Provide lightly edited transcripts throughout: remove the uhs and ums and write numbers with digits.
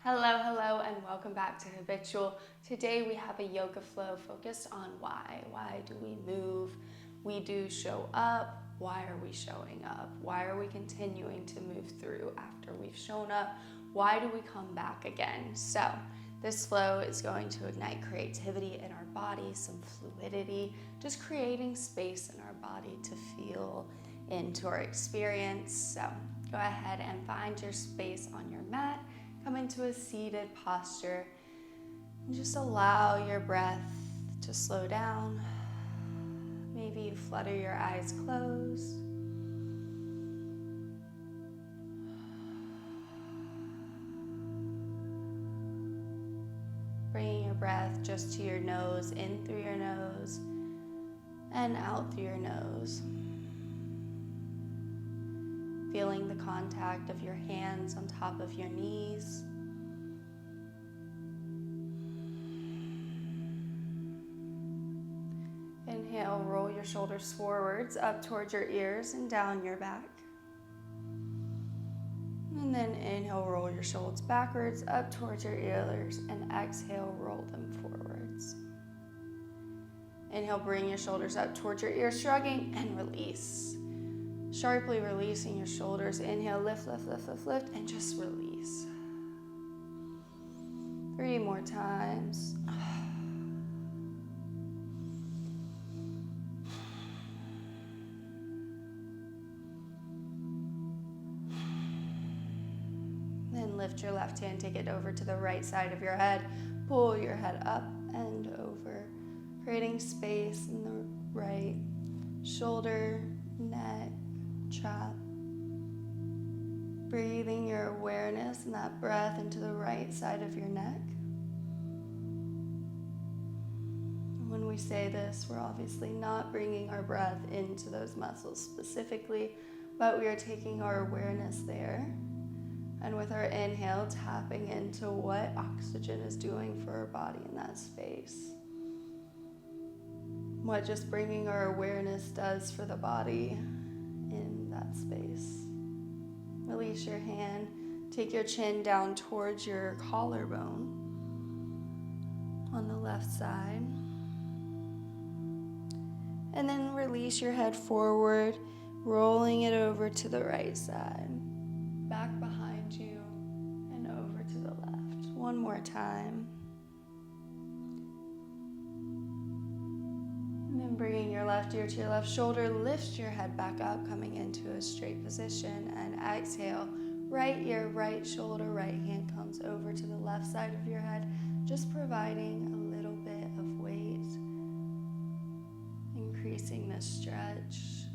Hello, hello, and welcome back to Habitual. Today we have a yoga flow focused on why. Why do we move? We do show up. Why are we showing up? Why are we continuing to move through after we've shown up? Why do we come back again? So this flow is going to ignite creativity in our body, some fluidity, just creating space in our body to feel into our experience. So go ahead and find your space on your mat. Come into a seated posture and just allow your breath to slow down. Maybe you flutter your eyes closed. Bringing your breath just to your nose, in through your nose and out through your nose. Feeling the contact of your hands on top of your knees. Inhale, roll your shoulders forwards, up towards your ears and down your back. And then inhale, roll your shoulders backwards, up towards your ears, and exhale, roll them forwards. Inhale, bring your shoulders up towards your ears, shrugging, and release. Sharply releasing your shoulders. Inhale, lift, lift, lift, lift, lift, and just release. 3 more times. Then lift your left hand, take it over to the right side of your head. Pull your head up and over, creating space in the right shoulder, neck, trap. Breathing your awareness and that breath into the right side of your neck. When we say this, we're obviously not bringing our breath into those muscles specifically, but we are taking our awareness there. And with our inhale, tapping into what oxygen is doing for our body in that space. What just bringing our awareness does for the body in that space. Release your hand. Take your chin down towards your collarbone on the left side. And then release your head forward, rolling it over to the right side. Back behind you and over to the left. One more time. And then bringing your left ear to your left shoulder, lift your head back up, coming into a straight position, and exhale. Right ear, right shoulder, right hand comes over to the left side of your head, just providing a little bit of weight, increasing the stretch.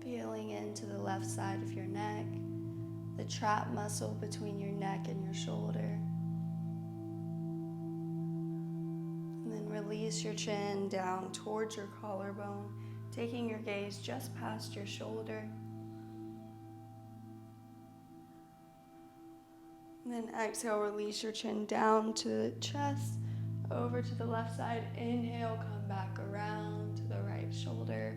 Feeling into the left side of your neck, the trap muscle between your neck and your shoulder. And then release your chin down towards your collarbone, taking your gaze just past your shoulder. And then exhale, release your chin down to the chest, over to the left side. Inhale, come back around to the right shoulder.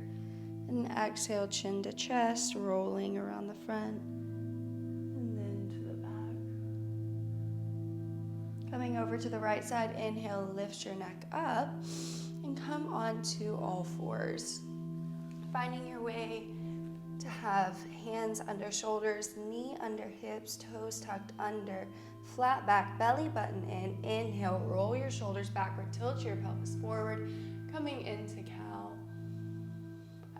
And exhale, chin to chest, rolling around the front. And then to the back. Coming over to the right side, inhale, lift your neck up and come onto all fours. Finding your way to have hands under shoulders, knee under hips, toes tucked under, flat back, belly button in. Inhale, roll your shoulders backward, tilt your pelvis forward, coming into cow.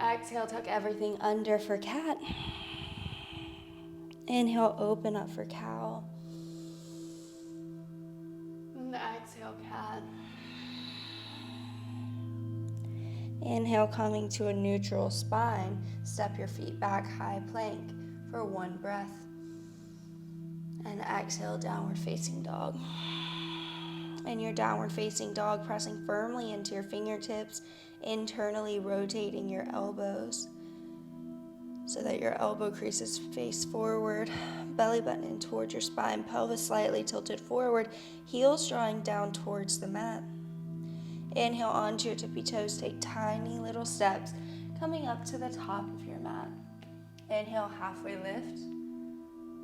Exhale, tuck everything under for cat. Inhale, open up for cow. And exhale, cat. Inhale, coming to a neutral spine. Step your feet back, high plank for 1 breath. And exhale, downward facing dog. In your downward facing dog, pressing firmly into your fingertips, internally rotating your elbows so that your elbow creases face forward, belly button in towards your spine, pelvis slightly tilted forward, heels drawing down towards the mat. Inhale onto your tippy toes, take tiny little steps, coming up to the top of your mat. Inhale, halfway lift.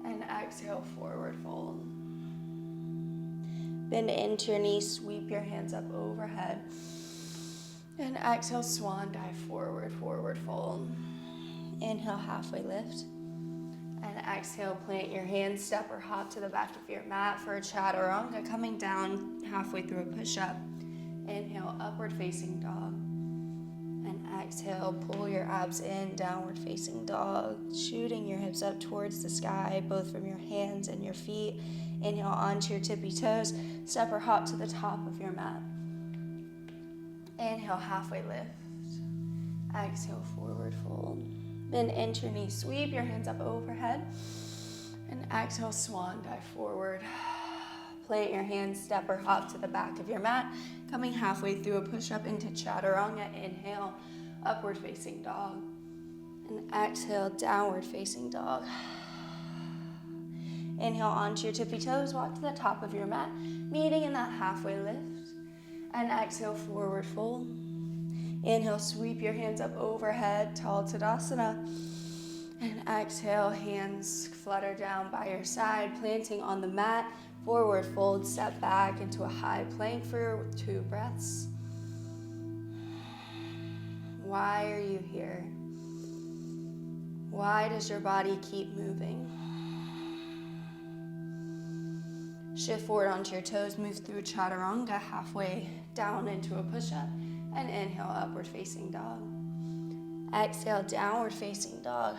And exhale, forward fold. Bend into your knees, sweep your hands up overhead. And exhale, swan dive forward, forward fold. Inhale, halfway lift. And exhale, plant your hands, step or hop to the back of your mat for a chaturanga, coming down halfway through a push-up. Inhale, upward facing dog. And exhale, pull your abs in, downward facing dog, shooting your hips up towards the sky, both from your hands and your feet. Inhale onto your tippy toes, step or hop to the top of your mat. Inhale, halfway lift. Exhale, forward fold. Bend into your knees, sweep your hands up overhead. And exhale, swan dive forward. Plant your hands, step or hop to the back of your mat, coming halfway through a push-up into chaturanga. Inhale, upward facing dog. And exhale, downward facing dog. Inhale onto your tippy toes, walk to the top of your mat, meeting in that halfway lift. And exhale, forward fold. Inhale, sweep your hands up overhead, tall Tadasana. And exhale, hands flutter down by your side, planting on the mat. Forward fold, step back into a high plank for 2 breaths. Why are you here? Why does your body keep moving? Shift forward onto your toes, move through chaturanga, halfway down into a push-up, and inhale, upward facing dog. Exhale, downward facing dog.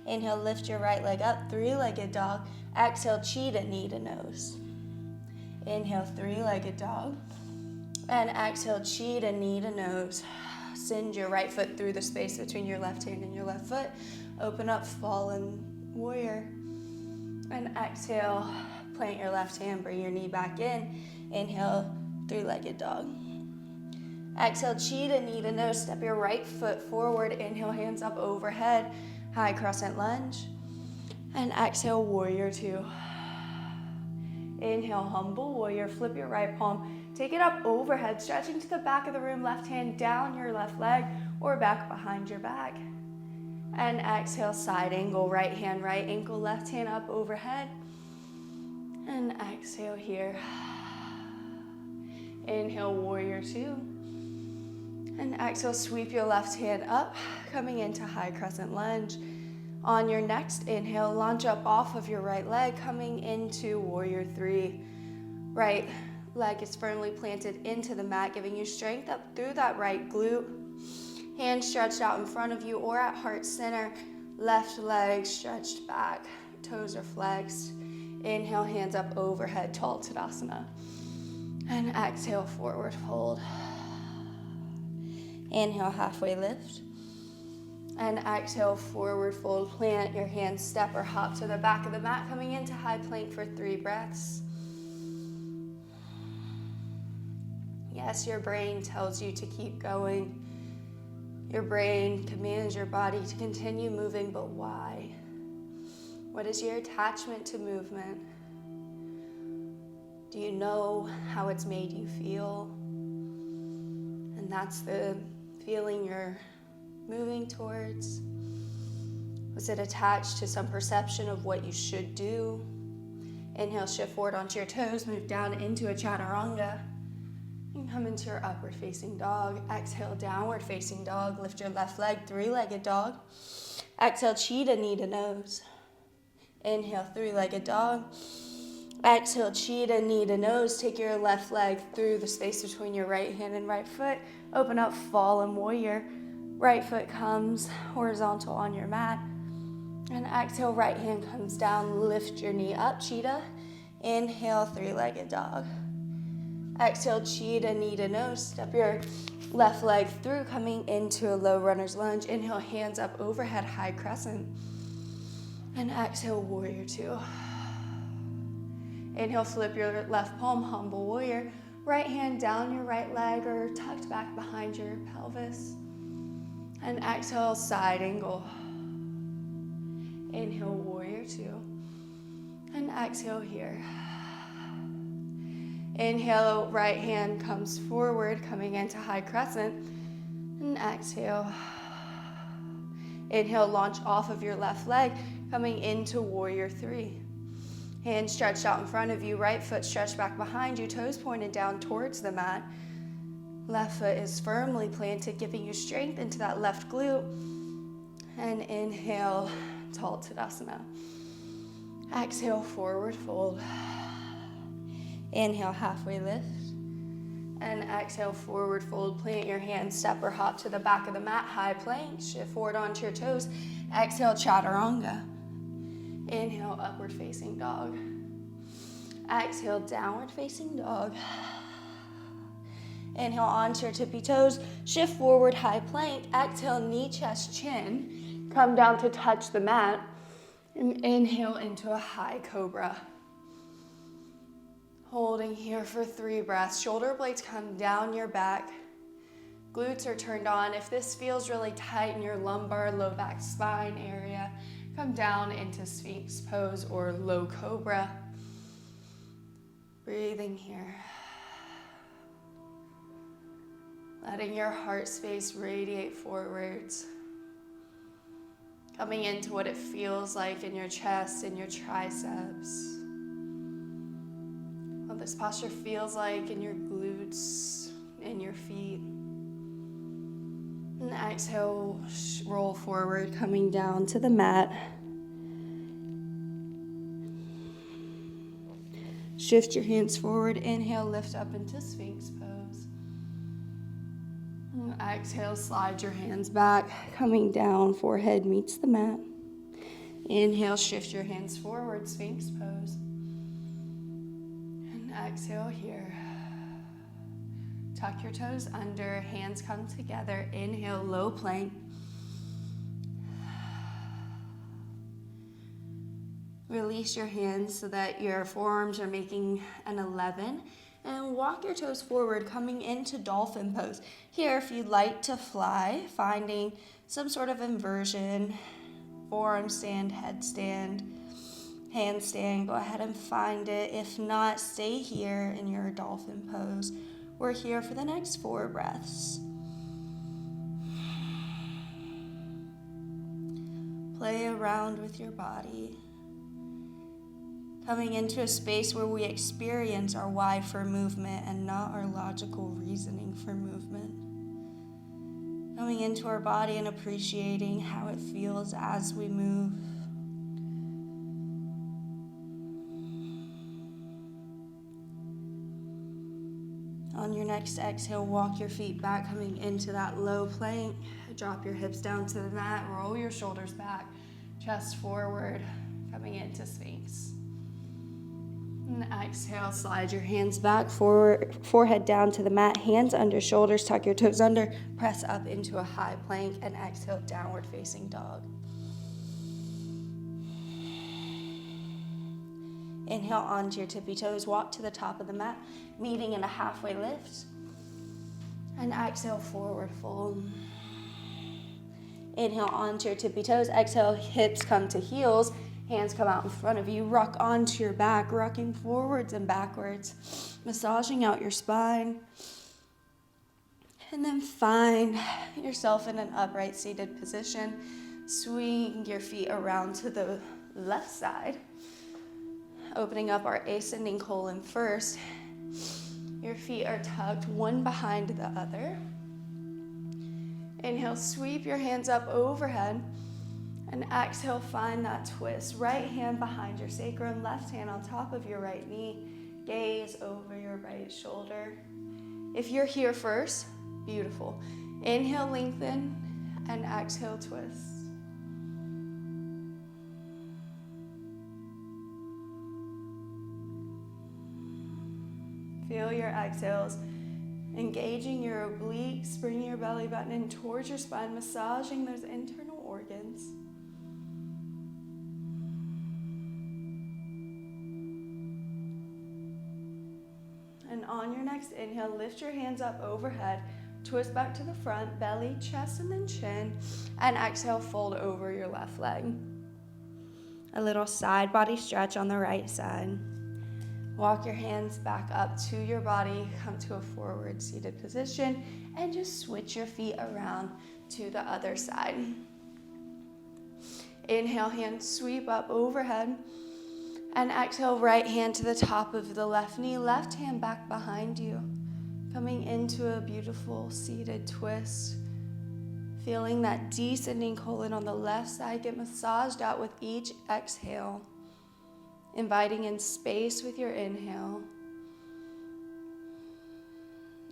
Inhale, lift your right leg up, 3-legged dog. Exhale, cheetah, knee to nose. Inhale, 3-legged dog. And exhale, cheetah, knee to nose. Send your right foot through the space between your left hand and your left foot. Open up, fallen warrior. And exhale, plant your left hand, bring your knee back in. Inhale, 3-legged dog. Exhale, cheetah, knee to nose. Step your right foot forward. Inhale, hands up overhead. High crescent lunge. And exhale, warrior 2. Inhale, humble warrior. Flip your right palm. Take it up overhead, stretching to the back of the room. Left hand down your left leg or back behind your back. And exhale, side angle. Right hand, right ankle. Left hand up overhead. And exhale here. Inhale, warrior 2. And exhale, sweep your left hand up, coming into high crescent lunge. On your next inhale, launch up off of your right leg, coming into warrior 3. Right leg is firmly planted into the mat, giving you strength up through that right glute. Hands stretched out in front of you or at heart center. Left leg stretched back, toes are flexed. Inhale, hands up overhead, tall Tadasana. And exhale, forward fold. Inhale, halfway lift. And exhale, forward fold. Plant your hands, step or hop to the back of the mat, coming into high plank for 3 breaths. Yes, your brain tells you to keep going. Your brain commands your body to continue moving, but why? What is your attachment to movement? Do you know how it's made you feel? And that's the feeling you're moving towards. Was it attached to some perception of what you should do? Inhale, shift forward onto your toes, move down into a chaturanga. And come into your upward facing dog. Exhale, downward facing dog. Lift your left leg, 3-legged dog. Exhale, cheetah, knee to nose. Inhale, 3-legged dog. Exhale, cheetah, knee to nose. Take your left leg through the space between your right hand and right foot. Open up, fallen warrior. Right foot comes horizontal on your mat. And exhale, right hand comes down. Lift your knee up, cheetah. Inhale, 3-legged dog. Exhale, cheetah, knee to nose. Step your left leg through, coming into a low runner's lunge. Inhale, hands up overhead, high crescent. And exhale, warrior 2. Inhale, flip your left palm, humble warrior. Right hand down your right leg or tucked back behind your pelvis. And exhale, side angle. Inhale, warrior 2. And exhale here. Inhale, right hand comes forward, coming into high crescent. And exhale. Inhale, launch off of your left leg, coming into warrior three. Hands stretched out in front of you, right foot stretched back behind you, toes pointed down towards the mat. Left foot is firmly planted, giving you strength into that left glute. And inhale, tall Tadasana. Exhale, forward fold. Inhale, halfway lift. And exhale, forward fold. Plant your hands, step or hop to the back of the mat, high plank. Shift forward onto your toes. Exhale, chaturanga. Inhale, upward facing dog. Exhale, downward facing dog. Inhale, onto your tippy toes. Shift forward, high plank. Exhale, knee, chest, chin. Come down to touch the mat. And inhale into a high cobra. Holding here for 3 breaths. Shoulder blades come down your back. Glutes are turned on. If this feels really tight in your lumbar, low back, spine area, come down into Sphinx pose or low cobra. Breathing here. Letting your heart space radiate forwards. Coming into what it feels like in your chest and your triceps. What this posture feels like in your glutes and your feet. And exhale, roll forward, coming down to the mat. Shift your hands forward. Inhale, lift up into Sphinx pose. And exhale, slide your hands back, coming down, forehead meets the mat. Inhale, shift your hands forward, Sphinx pose. And exhale here. Tuck your toes under, hands come together. Inhale, low plank. Release your hands so that your forearms are making an 11. And walk your toes forward, coming into dolphin pose. Here, if you'd like to fly, finding some sort of inversion, forearm stand, headstand, handstand, go ahead and find it. If not, stay here in your dolphin pose. We're here for the next 4 breaths. Play around with your body. Coming into a space where we experience our why for movement and not our logical reasoning for movement. Coming into our body and appreciating how it feels as we move. On your next exhale, walk your feet back, coming into that low plank. Drop your hips down to the mat, roll your shoulders back, chest forward, coming into Sphinx. And exhale, slide your hands back, forward, forehead down to the mat, hands under shoulders, tuck your toes under, press up into a high plank, and exhale, downward facing dog. Inhale onto your tippy toes, walk to the top of the mat, meeting in a halfway lift. And exhale, forward fold. Inhale onto your tippy toes, exhale, hips come to heels. Hands come out in front of you, rock onto your back, rocking forwards and backwards, massaging out your spine. And then find yourself in an upright seated position. Swing your feet around to the left side, opening up our ascending colon first. Your feet are tucked one behind the other. Inhale, sweep your hands up overhead. And exhale, find that twist. Right hand behind your sacrum, left hand on top of your right knee. Gaze over your right shoulder. If you're here first, beautiful. Inhale, lengthen, and exhale, twist. Feel your exhales, engaging your obliques, bringing your belly button in towards your spine, massaging those internal organs. And on your next inhale, lift your hands up overhead, twist back to the front, belly, chest, and then chin. And exhale, fold over your left leg. A little side body stretch on the right side. Walk your hands back up to your body, come to a forward seated position, and just switch your feet around to the other side. Inhale, hands sweep up overhead. And exhale, right hand to the top of the left knee, left hand back behind you. Coming into a beautiful seated twist. Feeling that descending colon on the left side get massaged out with each exhale. Inviting in space with your inhale.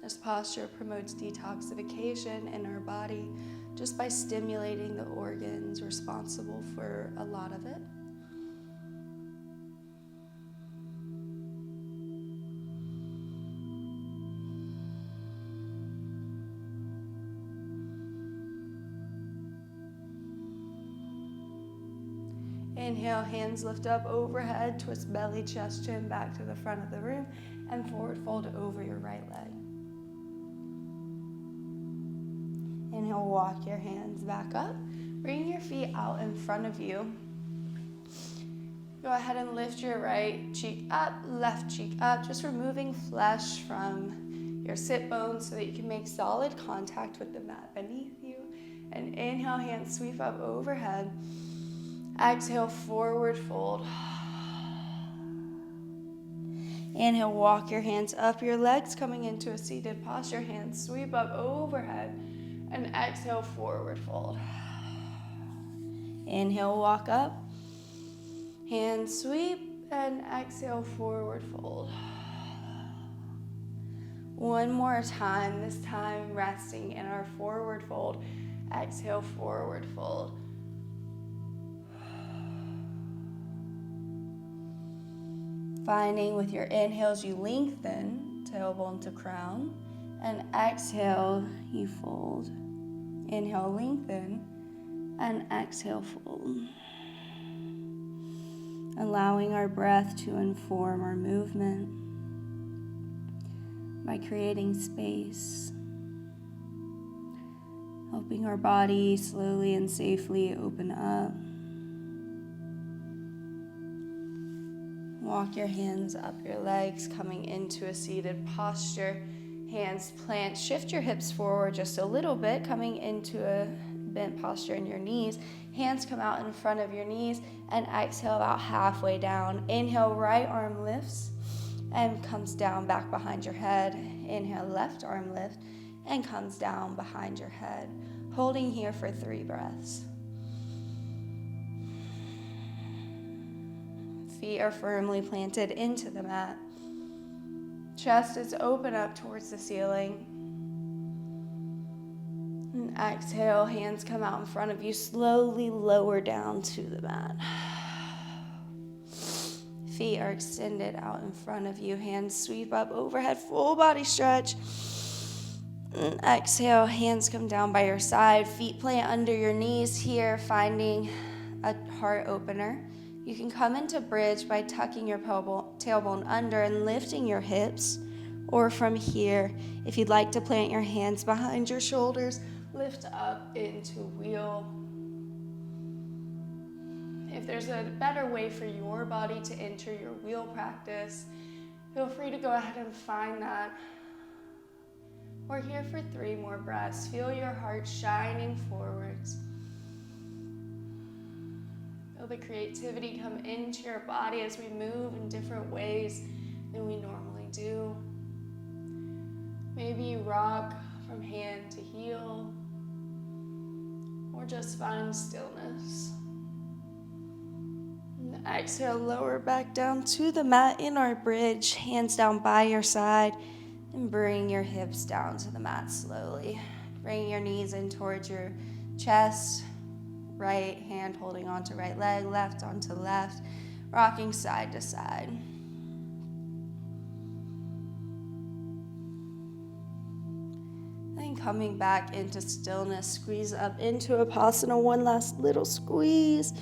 This posture promotes detoxification in our body just by stimulating the organs responsible for a lot of it. Inhale, hands lift up overhead, twist belly, chest, chin back to the front of the room, and forward fold over your right leg. Inhale, walk your hands back up. Bring your feet out in front of you. Go ahead and lift your right cheek up, left cheek up, just removing flesh from your sit bones so that you can make solid contact with the mat beneath you. And inhale, hands sweep up overhead. Exhale, forward fold. Inhale, walk your hands up your legs, coming into a seated posture. Hands sweep up overhead. And exhale, forward fold. Inhale, walk up. Hands sweep, and exhale, forward fold. One more time, this time resting in our forward fold. Exhale, forward fold. Finding with your inhales, you lengthen, tailbone to crown, and exhale, you fold. Inhale, lengthen, and exhale, fold. Allowing our breath to inform our movement by creating space, helping our body slowly and safely open up. Walk your hands up your legs, coming into a seated posture. Hands plant, shift your hips forward just a little bit, coming into a bent posture in your knees. Hands come out in front of your knees, and exhale about halfway down. Inhale, right arm lifts and comes down back behind your head. Inhale, left arm lift and comes down behind your head. Holding here for 3 breaths. Feet are firmly planted into the mat. Chest is open up towards the ceiling. And exhale, hands come out in front of you, slowly lower down to the mat. Feet are extended out in front of you, hands sweep up overhead, full body stretch. And exhale, hands come down by your side, feet plant under your knees here, finding a heart opener. You can come into bridge by tucking your tailbone under and lifting your hips, or from here, if you'd like to plant your hands behind your shoulders, lift up into wheel. If there's a better way for your body to enter your wheel practice, feel free to go ahead and find that. We're here for 3 more breaths. Feel your heart shining forwards. Feel the creativity come into your body as we move in different ways than we normally do. Maybe you rock from hand to heel, or just find stillness. And exhale, lower back down to the mat in our bridge, hands down by your side, and bring your hips down to the mat slowly. Bring your knees in towards your chest. Right hand holding onto right leg, left onto left, rocking side to side. Then coming back into stillness, squeeze up into Vipassana. One last little squeeze.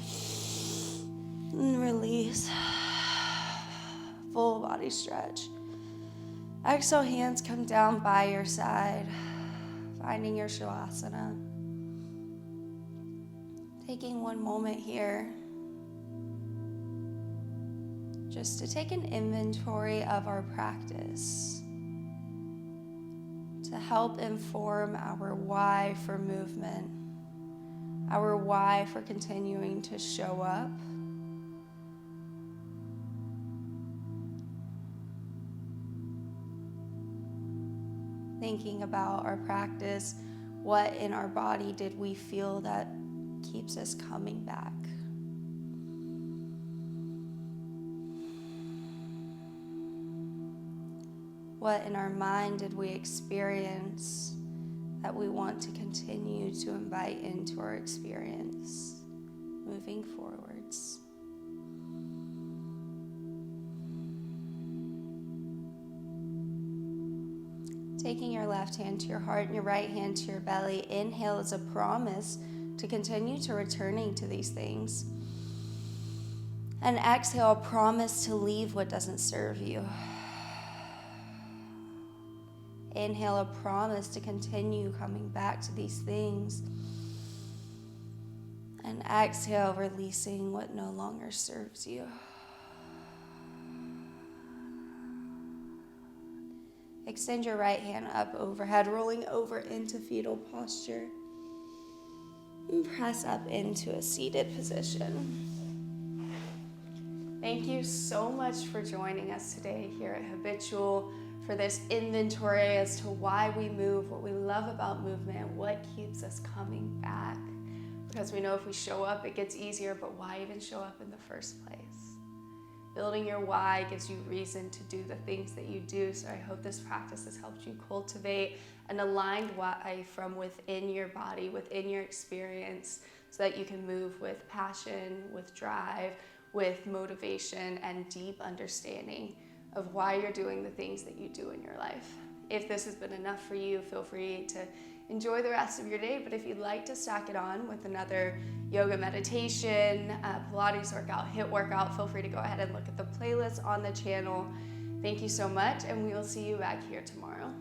And release. Full body stretch. Exhale, hands come down by your side, finding your Shavasana. Taking one moment here just to take an inventory of our practice to help inform our why for movement. our why for continuing to show up. Thinking about our practice, what in our body did we feel that keeps us coming back? What in our mind did we experience that we want to continue to invite into our experience moving forwards? Taking your left hand to your heart and your right hand to your belly. Inhale as a promise to continue to returning to these things. And exhale, a promise to leave what doesn't serve you. Inhale, a promise to continue coming back to these things. And exhale, releasing what no longer serves you. Extend your right hand up overhead, rolling over into fetal posture. And press up into a seated position. Thank you so much for joining us today here at Habitual for this inventory as to why we move, what we love about movement, what keeps us coming back. Because we know if we show up, it gets easier, but why even show up in the first place? Building your why gives you reason to do the things that you do. So I hope this practice has helped you cultivate an aligned why from within your body, within your experience, so that you can move with passion, with drive, with motivation, and deep understanding of why you're doing the things that you do in your life. If this has been enough for you, feel free to enjoy the rest of your day. But if you'd like to stack it on with another yoga meditation, Pilates workout, HIIT workout, feel free to go ahead and look at the playlist on the channel. Thank you so much, and we will see you back here tomorrow.